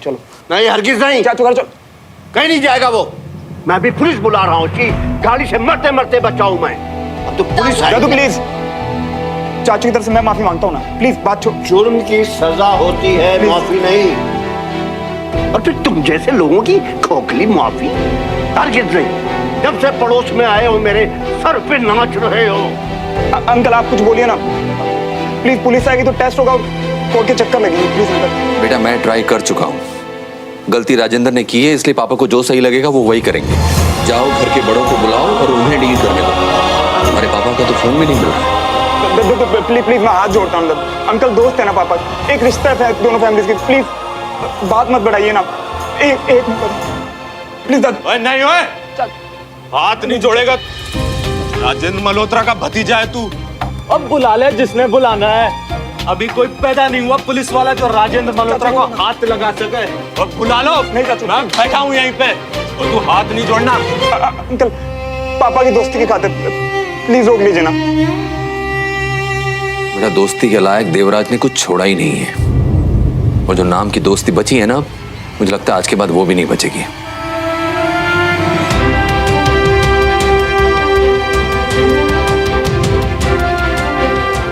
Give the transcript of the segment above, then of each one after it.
चलो। नहीं हरगिज नहीं। चाचू घर चलो। कहीं नहीं जाएगा वो। मैं भी पुलिस बुला रहा हूँ कि गाड़ी से मरते मरते बचाऊं मैं। अब तो पुलिस आएगी। दादू प्लीज, चाचू की तरफ से मैं माफी मांगता हूँ ना, प्लीज बात छोड़। जुर्म की सजा होती है, माफी नहीं। और फिर तुम जैसे लोगों की खोखली माफी हरगिज नहीं। जब से पड़ोस में आए हो मेरे सर पे नाच रहे हो। अंकल आप कुछ बोलिए ना प्लीज, पुलिस आएगी तो टेस्ट होगा, कोर्ट के चक्कर लगेंगे प्लीज अंकल। बेटा मैं ट्राई कर चुका हूँ, गलती राजेंद्र ने की है, इसलिए पापा को जो सही लगेगा वो वही करेंगे। जाओ घर के बड़ों को बुलाओ और उन्हें डील करने दो। हमारे पापा का तो फोन भी नहीं मिला। प्लीज प्लीज मैं हाथ जोड़ता हूँ अंकल, दोस्त है ना पापा, एक रिश्ता है दोनों फैमिलीज की, प्लीज बात मत बढ़ाइए ना। एक प्लीज दादू। नहीं ओए, हाथ नहीं जोड़ेगा। राजेंद्र मल्होत्रा का भतीजा है तू। अब बुला ले जिसने बुलाना है। अभी कोई पैदा नहीं हुआ पुलिस वाला जो राजेंद्र मल्होत्रा को हाथ लगा सके। अब बुला लो। नहीं चाचू, मैं बैठा हूँ यहीं पे और तू हाथ नहीं जोड़ना। अंकल पापा की दोस्ती की खातिर प्लीज रोक लीजिए ना। बेटा दोस्ती के लायक देवराज ने कुछ छोड़ा ही नहीं है, और जो नाम की दोस्ती बची है ना, मुझे लगता है आज के बाद वो भी नहीं बचेगी।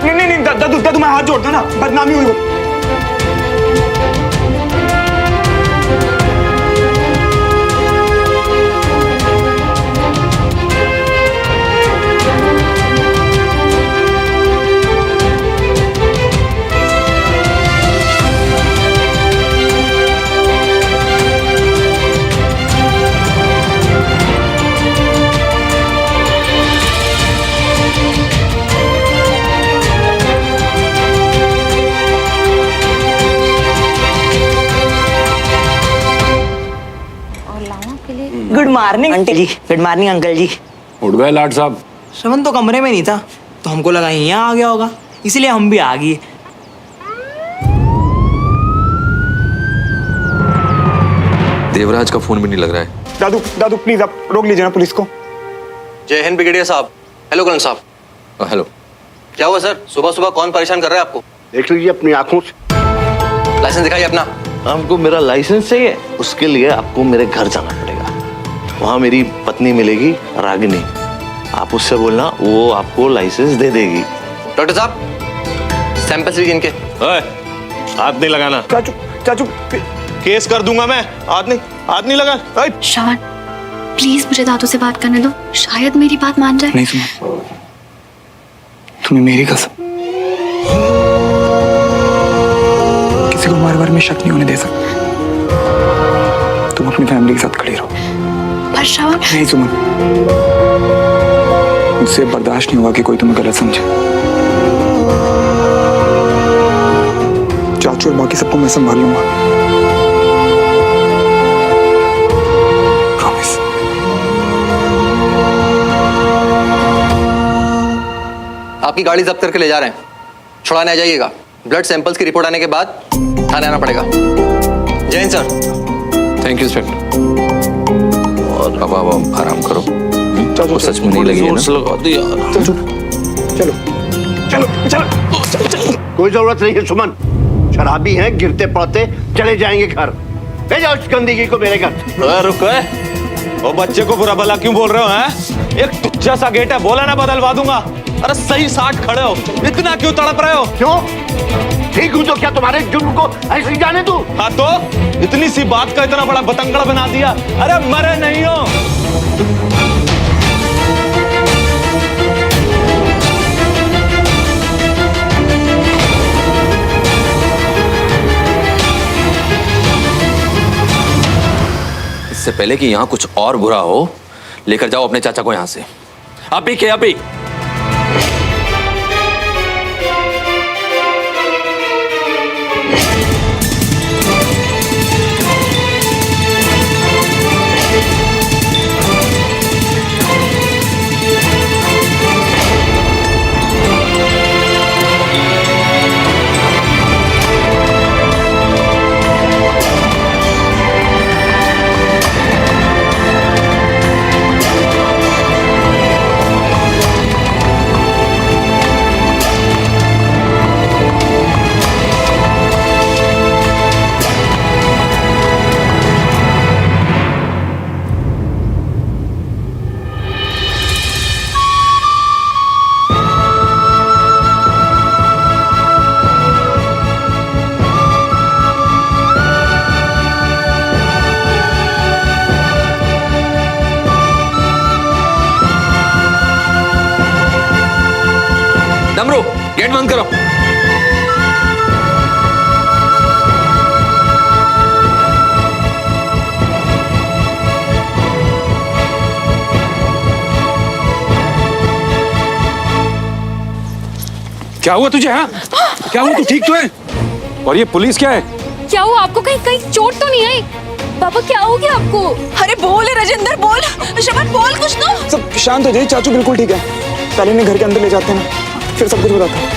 नहीं दादू दादू मैं हाथ जोड़ता ना, बदनामी हुई वो। गुड मॉर्निंग आंटी जी। गुड मॉर्निंग अंकल जी। उठ गए लाट साहब? श्रवण तो कमरे में नहीं था, तो हमको लगा यहाँ आ गया होगा, इसलिए हम भी आ गए। देवराज का फोन भी नहीं लग रहा है। दादू दादू प्लीज आप रोक लीजिए ना पुलिस को। जय हिंद ब्रिगेडियर साहब। हेलो करण साहब। हेलो। क्या हुआ सर, सुबह सुबह कौन परेशान कर रहा है आपको? देख लीजिए अपनी आंखों से। लाइसेंस दिखाइए अपना। हमको मेरा लाइसेंस चाहिए, उसके लिए आपको मेरे घर जाना पड़ेगा। वहाँ मेरी पत्नी मिलेगी रागिनी, आप उससे बोलना, वो आपको लाइसेंस दे देगी। डॉक्टर साहब सैंपल्स लीजिए इनके। हाथ नहीं लगाना। चाचू चाचू केस कर दूंगा मैं। हाथ नहीं लगा। श्रवण प्लीज मुझे दादू से बात करने दो, शायद मेरी बात मान जाए। नहीं सुना, तुम्हें मेरी कसम किसी को हमारे बारे में शक नहीं होने दे सकते। तुम अपनी फैमिली के साथ खड़ी रहो। पर श्रवण नहीं सुमन, मुझसे बर्दाश्त नहीं हुआ कि कोई तुम्हें गलत समझे। चाचू और बाकी सबको मैं संभाल लूंगा, प्रॉमिस। आपकी गाड़ी जब्त करके ले जा रहे हैं, छुड़ाने आ जाइएगा। ब्लड सैंपल्स की रिपोर्ट आने के बाद थाने आना पड़ेगा। जय Hind sir. Thank you inspector. और अब आप आराम करो। चाचू सच में नहीं लगी है ना? चाचू चलो चलो चलो। कोई जरूरत नहीं है सुमन, शराबी हैं, गिरते पड़ते चले जाएंगे घर। ले जाओ इस गंदगी को मेरे घर। रुक, वो बच्चे को बुरा भला क्यों बोल रहे हो? हैं? एक तुच्चा सा गेट है, बोला ना बदलवा दूंगा। अरे सही साठ खड़े हो, इतना क्यों तड़प रहे हो? क्यों? ठीक हूं तो क्या तुम्हारे जुर्म को ऐसे जाने दूं? हाँ तो इतनी सी बात का इतना बड़ा बतंगड़ बना दिया। अरे मरे नहीं हो। इससे पहले कि यहाँ कुछ और बुरा हो, लेकर जाओ अपने चाचा को यहाँ से अभी के अभी। बंद करो। क्या हुआ तुझे? हाँ, क्या हुआ? तू ठीक तो है? और ये पुलिस क्या है? क्या हुआ आपको? कहीं कहीं चोट तो नहीं आई? पापा क्या हो गया आपको? अरे बोल राजेंद्र, बोल। शबन बोल कुछ ना। सब शांत हो जाइए, चाचू बिल्कुल ठीक है। पहले इन्हें घर के अंदर ले जाते हैं ना, फिर सब कुछ बताते हैं।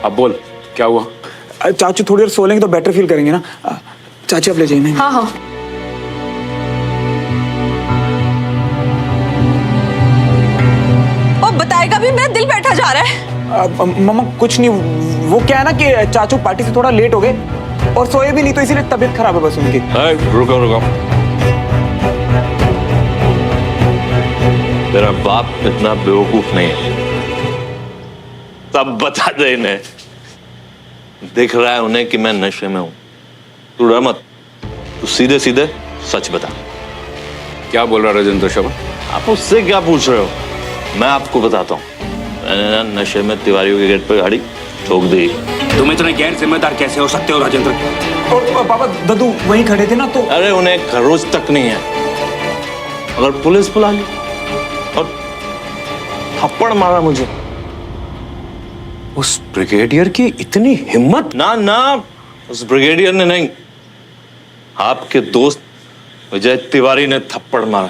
अब बोल क्या हुआ? चाचू थोड़ी देर सो लेंगे तो बेटर फील करेंगे ना। चाची आप ले जाइए। हाँ हाँ। और बताएगा भी, मेरा दिल बैठा जा रहा है। मम्मा कुछ नहीं, वो क्या है ना कि चाचू पार्टी से थोड़ा लेट हो गए और सोए भी नहीं, तो इसीलिए तबीयत खराब है बस उनकी। रुको रुको, तेरा बाप इतना बेवकूफ नहीं है। तब बता दे इन्हें, दिख रहा है उन्हें कि मैं नशे में हूं। तू डर मत, तू सीधे सीधे सच बता। क्या बोल रहा राजेंद्र शर्मा? आप उससे क्या पूछ रहे हो? मैं आपको बताता हूँ। मैंने ना नशे में तिवारियों के गेट पे गाड़ी ठोक दी। तुम इतने गैर जिम्मेदार कैसे हो सकते हो राजेंद्र? और पापा दद्दू वहीं खड़े थे ना, तो अरे उन्हें खरोच तक नहीं है। अगर पुलिस बुला ली और थप्पड़ मारा मुझे। उस ब्रिगेडियर की इतनी हिम्मत? ना ना, उस ब्रिगेडियर ने नहीं, आपके दोस्त विजय तिवारी ने थप्पड़ मारा।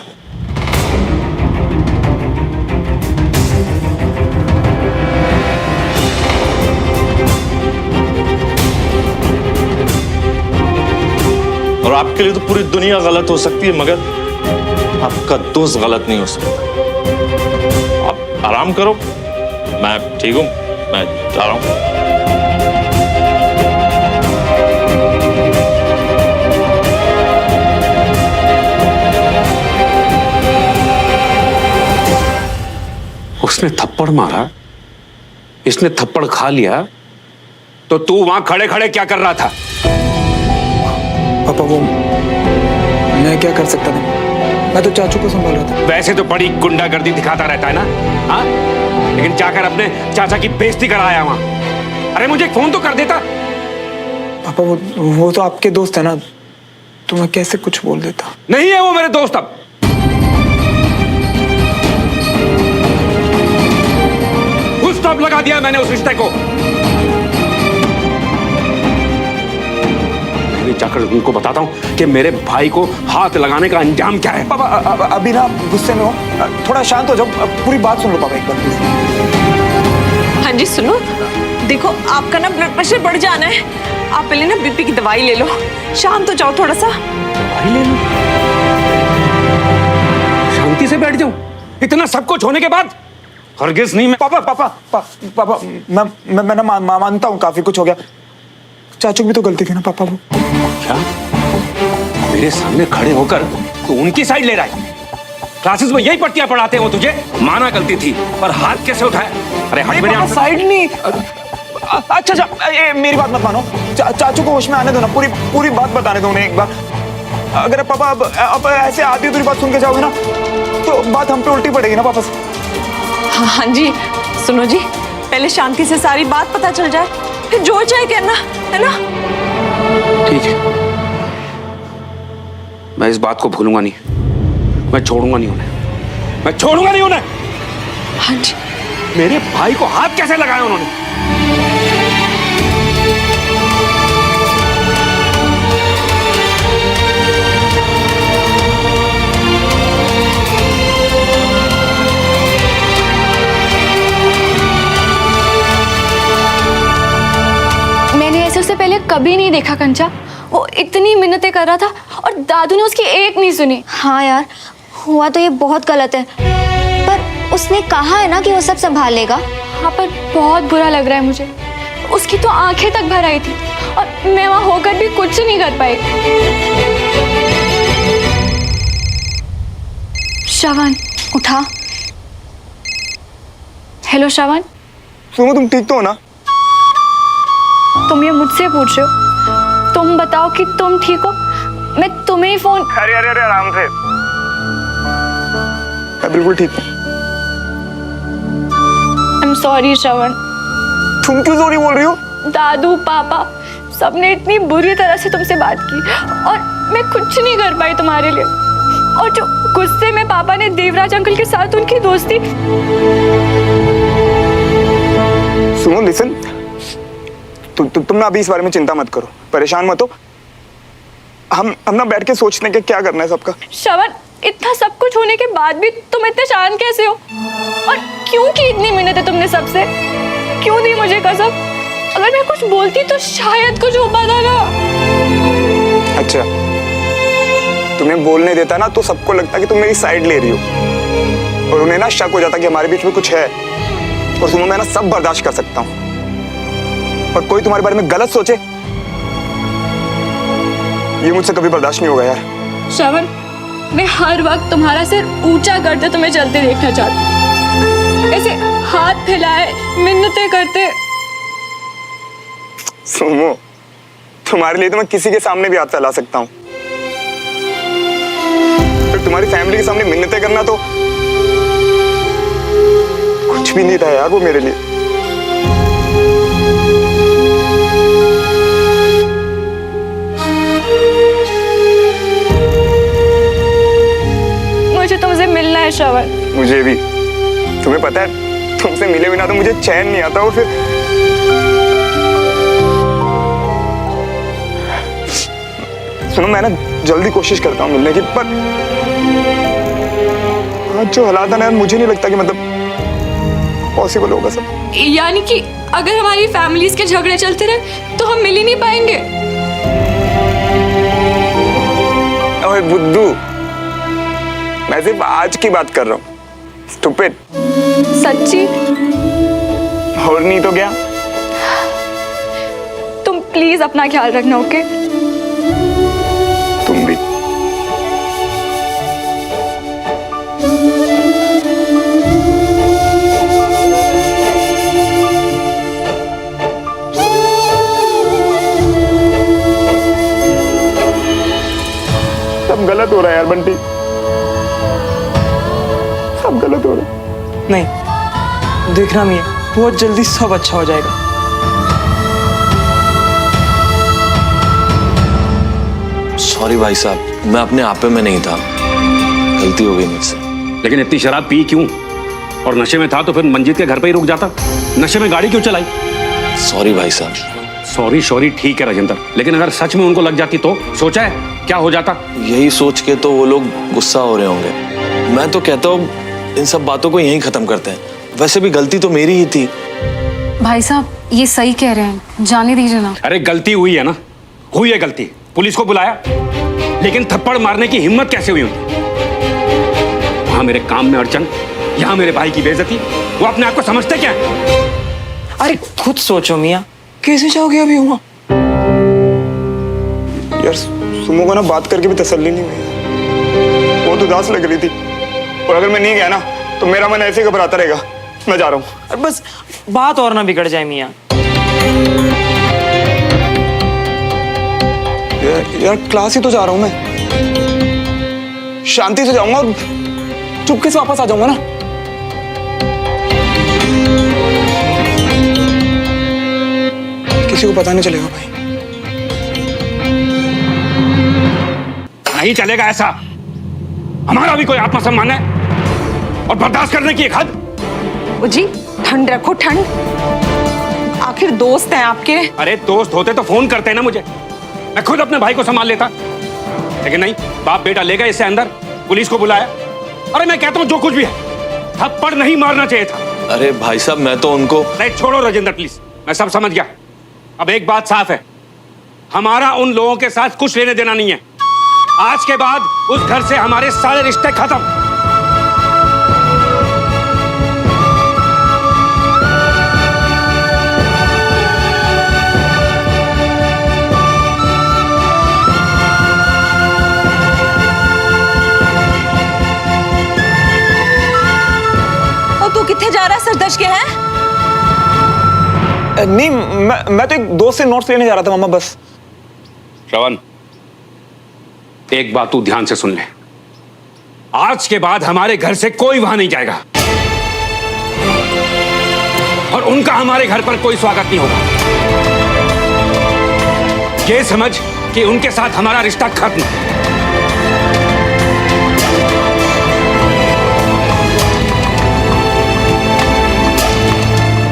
और आपके लिए तो पूरी दुनिया गलत हो सकती है, मगर आपका दोस्त गलत नहीं हो सकता। आप आराम करो, मैं ठीक हूं, मैं जा रहा हूं। उसने थप्पड़ मारा, इसने थप्पड़ खा लिया, तो तू वहां खड़े खड़े क्या कर रहा था? पापा वो मैं क्या कर सकता था? मैं तो चाचू को संभाल रहा था। वैसे तो बड़ी गुंडागर्दी दिखाता रहता है ना, हाँ? लेकिन जाकर अपने चाचा की बेइज्जती कराया वहां। अरे मुझे फोन तो कर देता। पापा वो तो आपके दोस्त है ना, तो मैं कैसे कुछ बोल देता। नहीं है वो मेरे दोस्त। अब फुल स्टॉप लगा दिया मैंने उस रिश्ते को। मैं जाकर उनको बताता हूं कि मेरे भाई को हाथ लगाने का अंजाम क्या है। पापा अभी ना गुस्से में हो, थोड़ा शांत हो जाओ, पूरी बात सुन लो पापा एक बार प्लीज। हाँ जी सुनो, देखो आपका ना ब्लड प्रेशर बढ़ जाना है। आप पहले ना बीपी की दवाई ले लो, शांत हो जाओ थोड़ा सा। दवाई ले लो? शांति से बैठ जाऊं इतना सब कुछ होने के बाद? हरगिज नहीं। मैं पापा मैं ना मानता हूँ काफी कुछ हो गया। चाचू भी तो गलती थी ना पापा। वो क्या मेरे सामने खड़े होकर तू उनकी साइड ले रहा है? क्लासेस में यही पट्टियां पढ़ाते हो तुझे। माना गलती थी, पर हाथ कैसे उठाया? अरे हाथ मेरे साइड नहीं। अच्छा मेरी बात मत मानो, चाचू को होश में आने दो ना, पूरी बात बताने दो उन्हें एक बार। अगर पापा अब ऐसे आधी अधूरी बात सुन के जाओगे ना, तो बात हम पे उल्टी पड़ेगी ना वापस। हाँ जी सुनो जी, पहले शांति से सारी बात पता चल जाए, फिर जो चाहे करना है ना। ठीक है, मैं इस बात को भूलूंगा नहीं। मैं छोड़ूंगा नहीं उन्हें, मैं छोड़ूंगा नहीं उन्हें। हाँ जी। मेरे भाई को हाथ कैसे लगाया उन्होंने? मैंने ऐसे उसे पहले कभी नहीं देखा कंचा। वो इतनी मिन्नतें कर रहा था और दादू ने उसकी एक नहीं सुनी। हाँ यार, हुआ तो ये बहुत गलत है, पर उसने कहा है ना कि वो सब संभालेगा। हाँ पर बहुत बुरा लग रहा है मुझे। उसकी तो आंखें तक भर आई थी और मैं वहां होकर भी कुछ नहीं कर पाई। श्रवण उठा। हेलो श्रवण। सुनो तुम ठीक तो हो ना? तुम ये मुझसे पूछ रहे हो? तुम बताओ कि तुम ठीक हो, मैं तुम्हें ही फोन। अरे अरे अरे आराम से, मैं बिल्कुल ठीक हूँ। आई एम सॉरी श्रवण। तुम क्यों सॉरी बोल रही हो? दादू पापा सबने इतनी बुरी तरह से तुमसे बात की और मैं कुछ नहीं कर पाई तुम्हारे लिए। और जो गुस्से में पापा ने देवराज अंकल के साथ उनकी दोस्ती। सुनो लिसन, तुम ना अभी इस बारे में चिंता मत करो, परेशान मत हो। हम ना बैठ के सोचते हैं कि क्या करना है सबका। श्रवण, इतना सब कुछ होने के बाद भी तुम इतने शांत कैसे हो? और क्यों की इतनी मिन्नतें तुमने सबसे? क्यों दी मुझे कसम? अगर मैं कुछ बोलती तो शायद कुछ हो पाता ना। अच्छा, तुम्हें बोलने देता ना तो सबको लगता कि तुम मेरी साइड ले रही हो और उन्हें ना शक हो जाता कि हमारे बीच में कुछ है। और तुम्हें मैं ना सब बर्दाश्त कर सकता हूँ, पर कोई तुम्हारे बारे में गलत सोचे ये मुझसे कभी बर्दाश्त नहीं होगा यार। श्रवण, मैं हर वक्त तुम्हारा सिर ऊंचा करते तुम्हें चलते देखना चाहती हूँ, ऐसे हाथ फैलाए मिन्नतें करते। सुनो, तुम्हारे लिए तो मैं किसी के सामने भी हाथ फैला सकता हूँ, फिर तुम्हारी फैमिली के सामने मिन्नतें करना तो कुछ भी नहीं था यार वो मेरे लिए। मुझे तुमसे मिलना है श्रवण। मुझे भी। तुम्हें पता है, तुमसे मिले बिना तो मुझे चैन नहीं आता। और फिर सुनो, मैं ना जल्दी कोशिश करता हूँ मिलने की, पर आज जो हालात है ना, मुझे नहीं लगता कि मतलब पॉसिबल होगा सब। यानी कि अगर हमारी फैमिलीज के झगड़े चलते रहे तो हम मिल ही नहीं पाएंगे। ओए बुद्धू, मैं सिर्फ आज की बात कर रहा हूँ। स्टूपिड। सच्ची? और नहीं तो क्या? तुम प्लीज अपना ख्याल रखना, ओके? तुम भी। सब गलत हो रहा है यार बंटी, सब गलत हो रहा है। नहीं, देखना मियां, बहुत जल्दी सब अच्छा हो जाएगा। सॉरी भाई साहब, मैं अपने आपे में नहीं था, गलती हो गई मुझसे। लेकिन इतनी शराब पी क्यों? और नशे में था तो फिर मंजीत के घर पे ही रुक जाता। नशे में गाड़ी क्यों चलाई? सॉरी भाई साहब। सॉरी सॉरी ठीक है राजेंद्र, लेकिन अगर सच में उनको लग जाती तो सोचा है क्या हो जाता? यही सोच के तो वो लोग गुस्सा हो रहे होंगे। मैं तो कहता हूँ इन सब बातों को यहीं खत्म करते हैं, वैसे भी गलती तो मेरी ही थी। भाई साहब ये सही कह रहे हैं, जाने दीजिए ना। अरे गलती हुई है ना, हुई है गलती, पुलिस को बुलाया, लेकिन थप्पड़ मारने की हिम्मत कैसे हुई उनकी? वहां मेरे काम में अड़चन, यहाँ मेरे भाई की बेइज्जती, वो अपने आप को समझते क्या है? अरे खुद सोचो मियां, कैसे जाओगे अभी वहां? यार सुमो को ना बात करके भी तसल्ली नहीं हुई, बहुत उदास लग रही थी। और अगर मैं नहीं गया ना तो मेरा मन ऐसे घबराता रहेगा। मैं जा रहा हूँ। बस बात और ना बिगड़ जाए मियां। यार क्लास ही तो जा रहा हूँ मैं, शांति से जाऊंगा और चुपके से वापस आ जाऊंगा ना। किसी को पता नहीं चलेगा भाई। नहीं चलेगा ऐसा, हमारा भी कोई आत्मसम्मान है और बर्दाश्त करने की एक हद। जी ठंड रखो, ठंड। आखिर दोस्त हैं आपके। अरे दोस्त होते तो फोन करते ना मुझे, मैं खुद अपने भाई को संभाल लेता, लेकिन नहीं, बाप बेटा ले गए इसे अंदर, पुलिस को बुलाया। अरे मैं कहता हूँ जो कुछ भी है, थप्पड़ नहीं मारना चाहिए था। अरे भाई साहब मैं तो उनको। नहीं छोड़ो राजेंद्र प्लीज, मैं सब समझ गया। अब एक बात साफ है, हमारा उन लोगों के साथ कुछ लेने देना नहीं है। आज के बाद उस घर से हमारे सारे रिश्ते खत्म। और तू किथे जा रहा है सरदर्श के? हैं नहीं, मैं तो एक दोस्त से नोट्स लेने जा रहा था मामा, बस। श्रवण, एक बात तू ध्यान से सुन ले। आज के बाद हमारे घर से कोई वहां नहीं जाएगा और उनका हमारे घर पर कोई स्वागत नहीं होगा। ये समझ कि उनके साथ हमारा रिश्ता खत्म।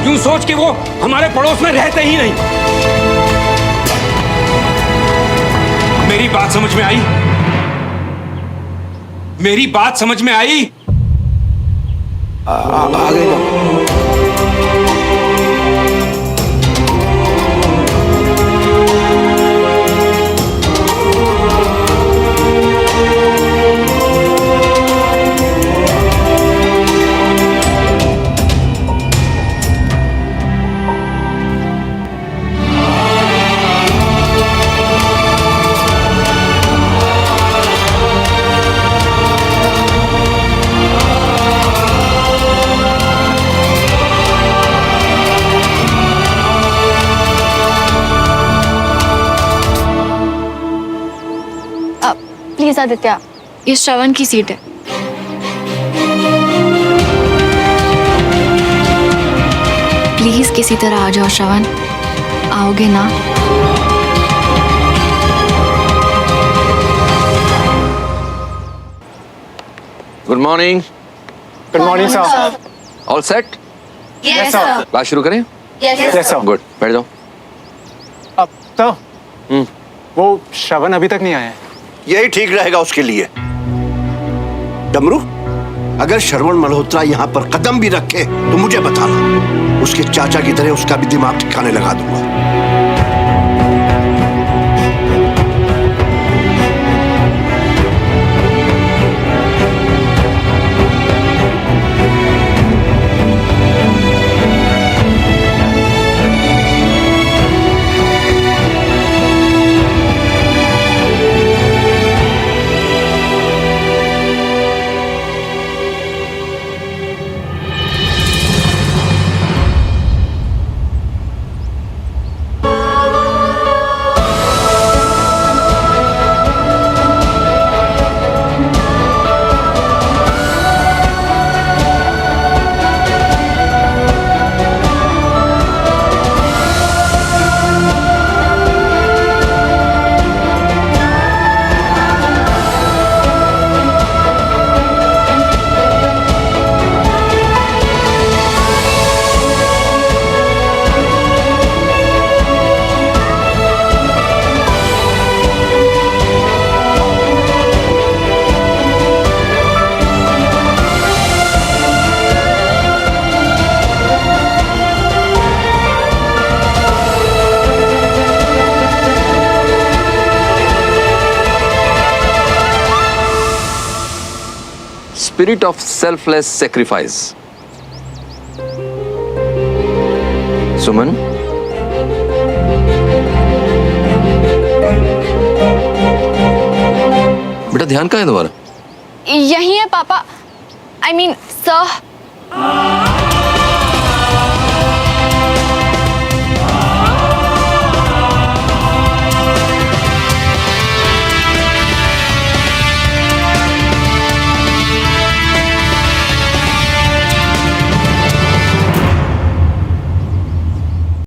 यूं सोच कि वो हमारे पड़ोस में रहते ही नहीं। मेरी बात समझ में आई? मेरी बात समझ में आई? आ गए। प्लीज आदित्य, ये श्रवण की सीट है। प्लीज किसी तरह आ जाओ श्रवण, आओगे ना? Good morning. Good morning sir. All set? Yes sir. Class शुरू करें? Yes sir. गुड, बैठ जाओ। अब तो वो श्रवण अभी तक नहीं आया है। यही ठीक रहेगा उसके लिए। डमरू, अगर श्रवण मल्होत्रा यहाँ पर कदम भी रखे तो मुझे बताना, उसके चाचा की तरह उसका भी दिमाग ठिकाने लगा दूंगा। Spirit of selfless sacrifice. सुमन, बेटा ध्यान कहाँ है तुम्हारा? यही है पापा। I mean, sir.